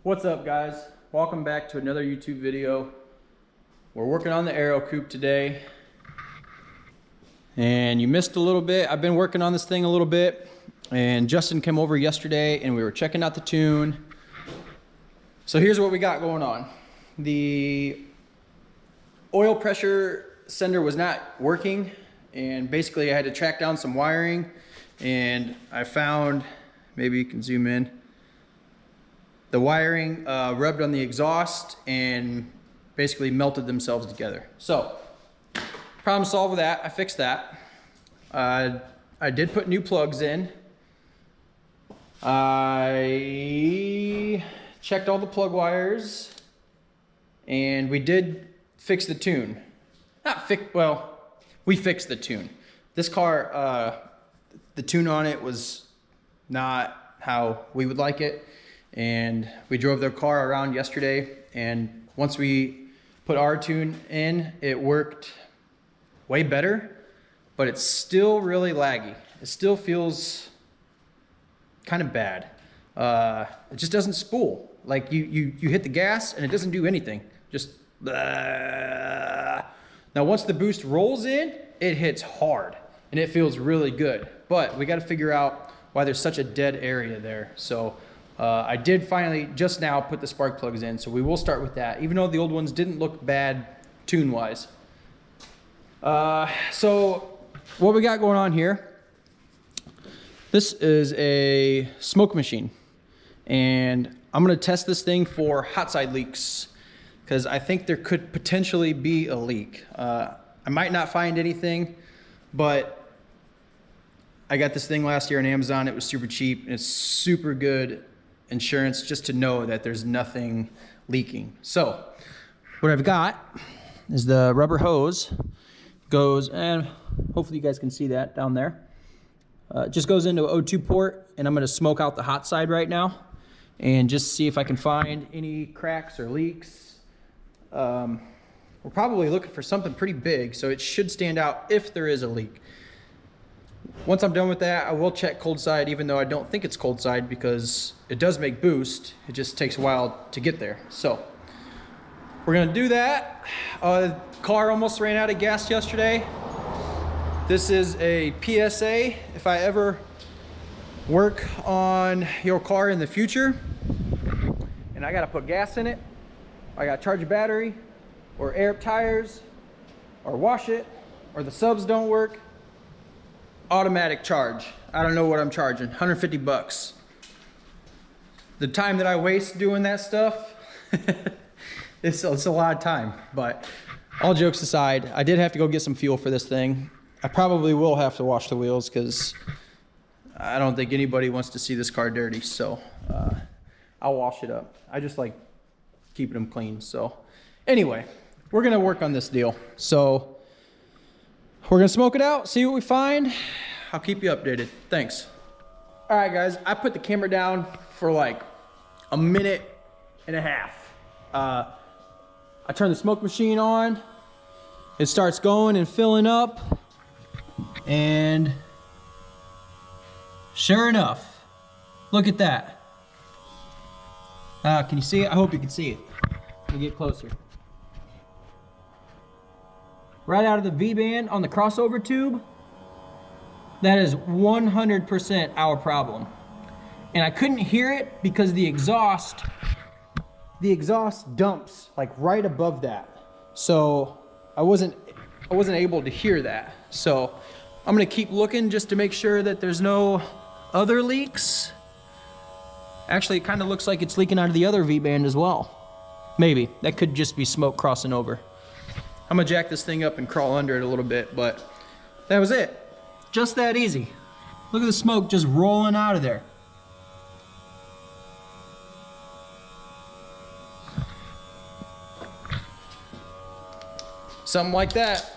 What's up, guys? Welcome back to another YouTube video. We're working on the Aero Coupe today. And you missed a little bit. I've been working on this thing a little bit. And Justin came over yesterday and we were checking out the tune. So here's what we got going on. The oil pressure sender was not working. And basically I had to track down some wiring. And I found, maybe you can zoom in, the wiring rubbed on the exhaust and basically melted themselves together. So, problem solved with that. I fixed that. I did put new plugs in. I checked all the plug wires, and we did fix the tune. Well, we fixed the tune. This car, the tune on it was not how we would like it. And we drove their car around yesterday, and once we put our tune in, it worked way better, but it's still really laggy. It still feels kind of bad. It just doesn't spool. Like you hit the gas and it doesn't do anything. Just blah. Now once the boost rolls in, it hits hard and it feels really good. But we got to figure out why there's such a dead area there. So I did finally just now put the spark plugs in, so we will start with that, even though the old ones didn't look bad tune-wise. So what we got going on here, this is a smoke machine, and I'm gonna test this thing for hot side leaks, because I think there could potentially be a leak. I might not find anything, but I got this thing last year on Amazon. It was super cheap, and it's super good insurance just to know that there's nothing leaking. So what I've got is the rubber hose goes, and hopefully you guys can see that down there. It just goes into an O2 port, and I'm going to smoke out the hot side right now and just see if I can find any cracks or leaks. We're probably looking for something pretty big, so it should stand out if there is a leak. Once I'm done with that, I will check cold side, even though I don't think it's cold side, because it does make boost. It just takes a while to get there. So we're gonna do that. Car almost ran out of gas yesterday. This is a PSA. If I ever work on your car in the future and I gotta put gas in it, I gotta charge a battery or air up tires or wash it, or the subs don't work, automatic charge. I don't know what I'm charging, 150 bucks. The time that I waste doing that stuff, it's a lot of time. But all jokes aside, I did have to go get some fuel for this thing. I probably will have to wash the wheels, because I don't think anybody wants to see this car dirty. So I'll wash it up. I just like keeping them clean. So anyway, we're gonna work on this deal. So we're gonna smoke it out, see what we find. I'll keep you updated. Thanks. All right, guys, I put the camera down for like a minute and a half. I turn the smoke machine on. It starts going and filling up. And sure enough, look at that. Can you see it? I hope you can see it. Let me get closer. Right out of the V-band on the crossover tube, that is 100% our problem. And I couldn't hear it because the exhaust dumps like right above that. So I wasn't able to hear that. So I'm gonna keep looking just to make sure that there's no other leaks. Actually, it kind of looks like it's leaking out of the other V-band as well. Maybe, that could just be smoke crossing over. I'm gonna jack this thing up and crawl under it a little bit, but that was it. Just that easy. Look at the smoke just rolling out of there. Something like that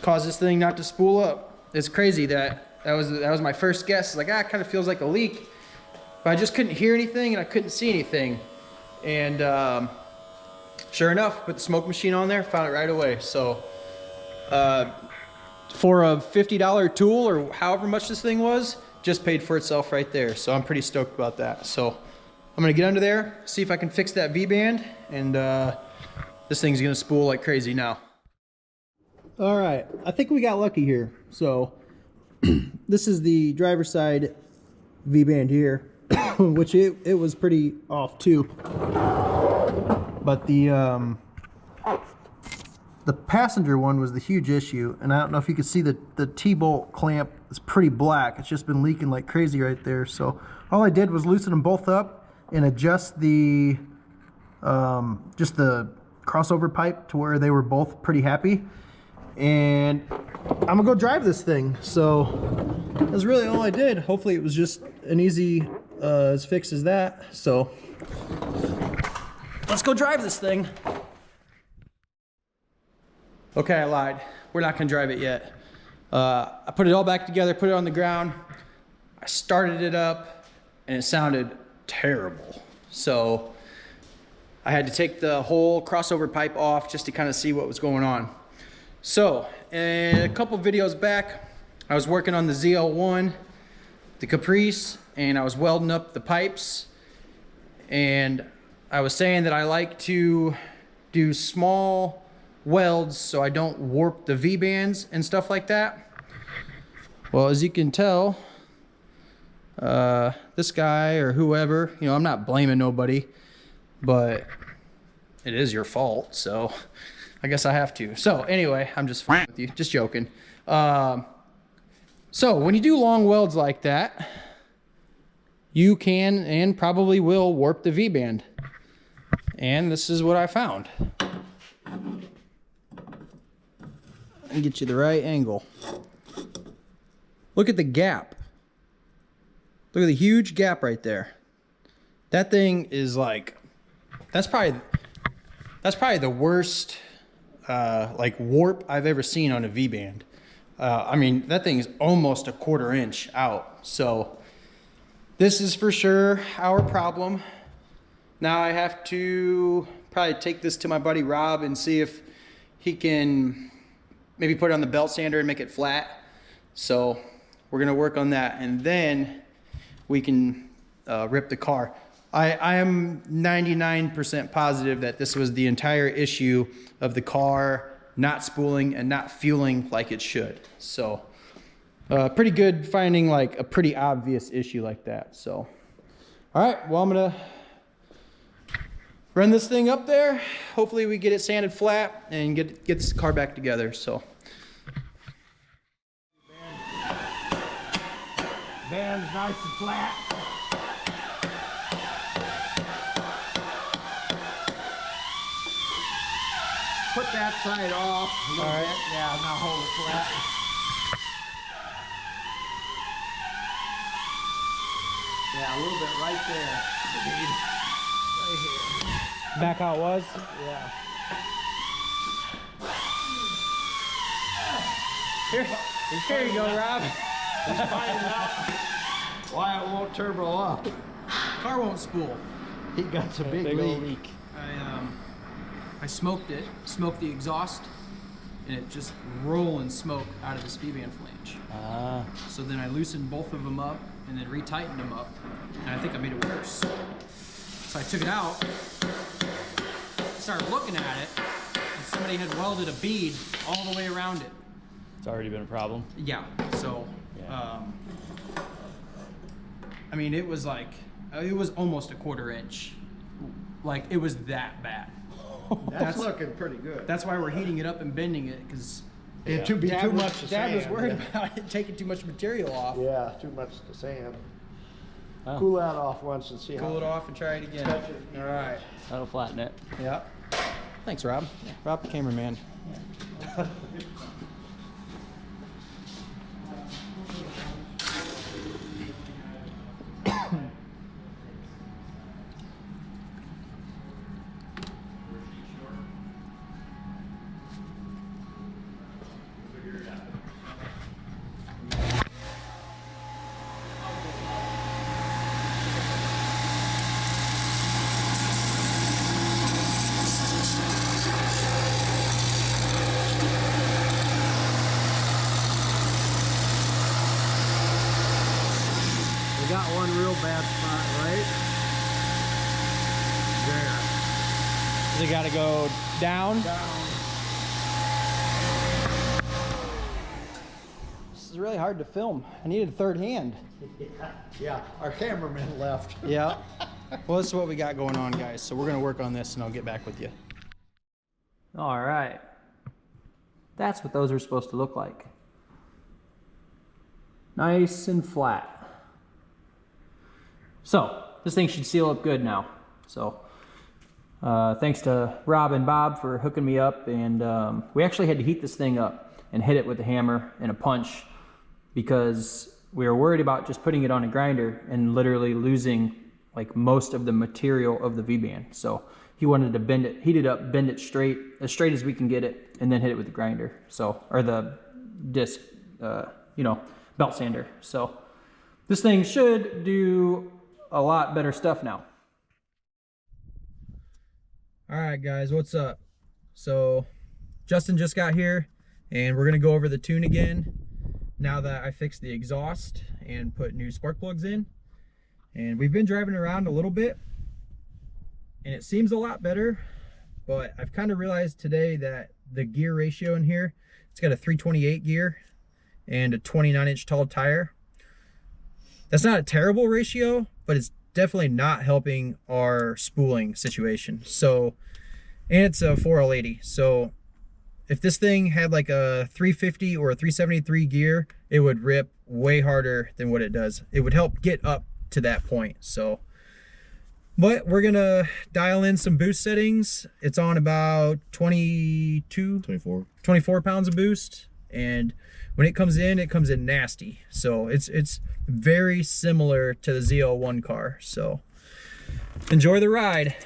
caused this thing not to spool up. It's crazy that was my first guess. It's like, it kind of feels like a leak, but I just couldn't hear anything and I couldn't see anything. And sure enough, put the smoke machine on there, found it right away. So for a $50 tool, or however much this thing was, just paid for itself right there. So I'm pretty stoked about that. So I'm gonna get under there, see if I can fix that V-band, and this thing's gonna spool like crazy now. All right, I think we got lucky here. So this is the driver's side V-band here, which it was pretty off too. But the passenger one was the huge issue, and I don't know if you can see the T-bolt clamp is pretty black. It's just been leaking like crazy right there. So all I did was loosen them both up and adjust the just the crossover pipe to where they were both pretty happy. And I'm gonna go drive this thing. So that's really all I did. Hopefully it was just an easy as fix as that. So let's go drive this thing. Okay, I lied. We're not gonna drive it yet. I put it all back together, put it on the ground. I started it up and it sounded terrible. So I had to take the whole crossover pipe off just to kind of see what was going on. So a couple videos back, I was working on the ZL1, the Caprice, and I was welding up the pipes. And I was saying that I like to do small welds so I don't warp the V-bands and stuff like that. Well, as you can tell, this guy or whoever, you know, I'm not blaming nobody, but it is your fault, so I guess I have to. So anyway, I'm just fine with you, just joking. So when you do long welds like that, you can and probably will warp the V-band. And this is what I found. And get you the right angle. Look at the gap. Look at the huge gap right there. That thing is like, that's probably the worst like warp I've ever seen on a V-band. I mean, that thing is almost a 1/4 inch out. So this is for sure our problem. Now I have to probably take this to my buddy Rob and see if he can maybe put it on the belt sander and make it flat. So we're gonna work on that, and then we can rip the car. I am 99% positive that this was the entire issue of the car not spooling and not fueling like it should. So pretty good finding like a pretty obvious issue like that. So all right, well, I'm gonna run this thing up there. Hopefully we get it sanded flat and get this car back together. So band's nice and flat. Put that side off a little bit. Yeah, now hold it flat. Yeah, a little bit right there. Right here. back how it was. Yeah. Here you go, Rob. He's finding out why it won't turbo up. Car won't spool. He got a big leak. I smoked the exhaust, and it just rolling smoke out of the V-band flange. So then I loosened both of them up and then retightened them up, and I think I made it worse. So I took it out, started looking at it, and somebody had welded a bead all the way around it. It's already been a problem. Yeah, so, Yeah. I mean, it was like, it was almost a 1/4 inch. Like, it was that bad. That's looking pretty good. That's why we're heating it up and bending it, because It'd be too much to Dad was sand, worried yeah. about it taking too much material off. Yeah, too much to sand. Oh. Cool that off once and see Cool it how. off and try it again. Touch it. All right. That'll flatten it. Yeah. Thanks, Rob. Rob, the cameraman. We got one real bad spot, right? there. They got to go down. This is really hard to film. I needed a third hand. Yeah, our cameraman left. Yeah. Well, this is what we got going on, guys. So we're going to work on this and I'll get back with you. All right. That's what those are supposed to look like. Nice and flat. So this thing should seal up good now. So thanks to Rob and Bob for hooking me up. And we actually had to heat this thing up and hit it with a hammer and a punch because we were worried about just putting it on a grinder and literally losing like most of the material of the V-band. So he wanted to bend it, heat it up, bend it straight as we can get it, and then hit it with the grinder. So, or the disc, you know, belt sander. So this thing should do a lot better stuff now. All right, guys, what's up? So Justin just got here and we're gonna go over the tune again now that I fixed the exhaust and put new spark plugs in. And we've been driving around a little bit and it seems a lot better, but I've kind of realized today that the gear ratio in here, it's got a 328 gear and a 29-inch tall tire. That's not a terrible ratio, but it's definitely not helping our spooling situation. So, and it's a 4L80. So if this thing had like a 350 or a 373 gear, it would rip way harder than what it does. It would help get up to that point. So, but we're gonna dial in some boost settings. It's on about 24 pounds of boost, and when it comes in nasty. So it's very similar to the ZL1 car. So enjoy the ride.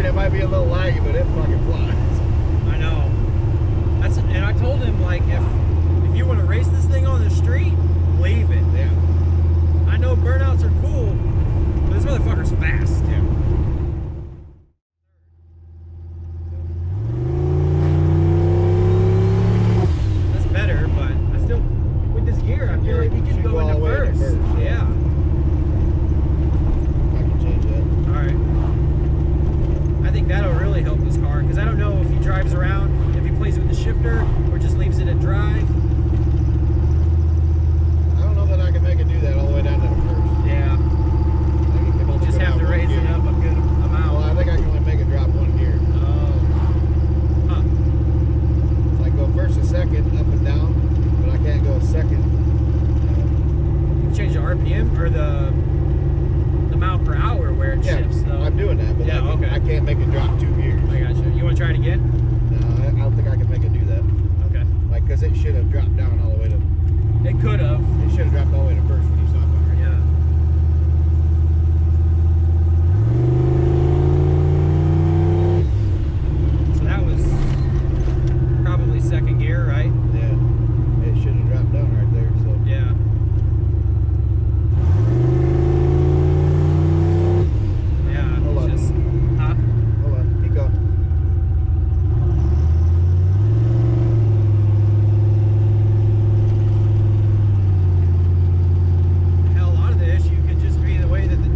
it might be a little laggy, but it fucking flies. I know. And I told him, like, if you want to race this thing on the street, leave it. Yeah. I know burnouts are cool, but this motherfucker's fast. Yeah. That's better, but I still, with this gear, I feel like he can go into first. Yeah. I can change that. All right. I think that'll really help this car, because I don't know if he drives around, if he plays with the shifter, or just leaves it at drive. I don't know that I can make it do that all the way down to the first. Yeah. I can only Just go have down to one raise gear. it up a good amount. Well, I think I can only make it drop one gear. Oh. Huh. So I go first and second, up and down, but I can't go second. You can change the RPM or the mile per hour where it shifts, though. I'm doing that, but Yeah, okay. I can't make it drop 2 gears. I got you. You want to try it again? No, I don't think I can make it do that. Okay. Like, because it should have dropped down all the way to. It could have. It should have dropped all the way to first when you stopped on right. Yeah. So that was probably second gear, right? Yeah. It should have dropped down right there. So. Yeah. Yeah. Hold on. It's just, huh? Hold on. Keep going. Hell, a lot of the issue could just be the way that the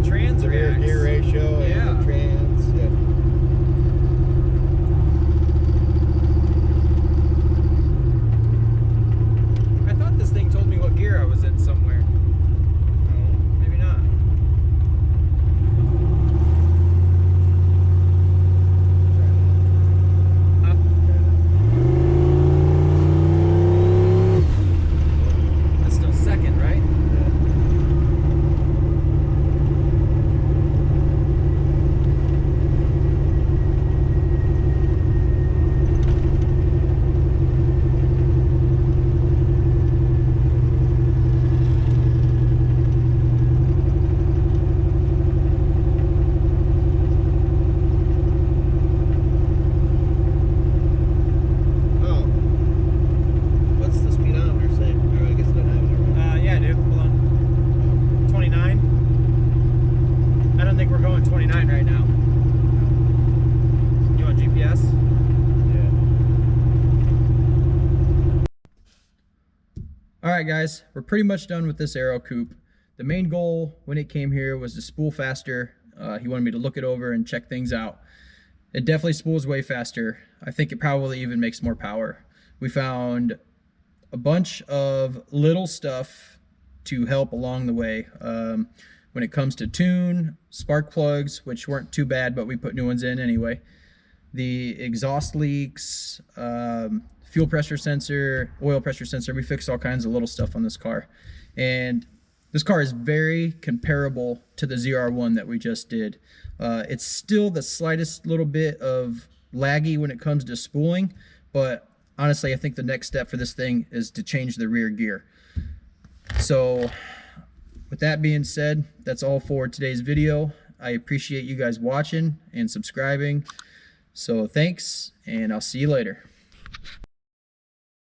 trans The rear reacts. gear ratio Yeah. and the trans. Yeah. I thought this thing told me what gear I was in somewhere. Maybe not. Huh? That's still second, right? Oh. What's the speedometer say? Or I guess it doesn't have it right. Yeah, dude. Hold on. 29. I don't think we're going 29 right now. You want GPS? Yeah. All right, guys, we're pretty much done with this Aero Coupe. The main goal when it came here was to spool faster. He wanted me to look it over and check things out. It definitely spools way faster. I think it probably even makes more power. We found a bunch of little stuff to help along the way. When it comes to tune, spark plugs, which weren't too bad, but we put new ones in anyway. The exhaust leaks, fuel pressure sensor, oil pressure sensor. We fixed all kinds of little stuff on this car. And this car is very comparable to the ZR1 that we just did. It's still the slightest little bit of laggy when it comes to spooling, but honestly, I think the next step for this thing is to change the rear gear. So with that being said, that's all for today's video. I appreciate you guys watching and subscribing. So thanks, and I'll see you later.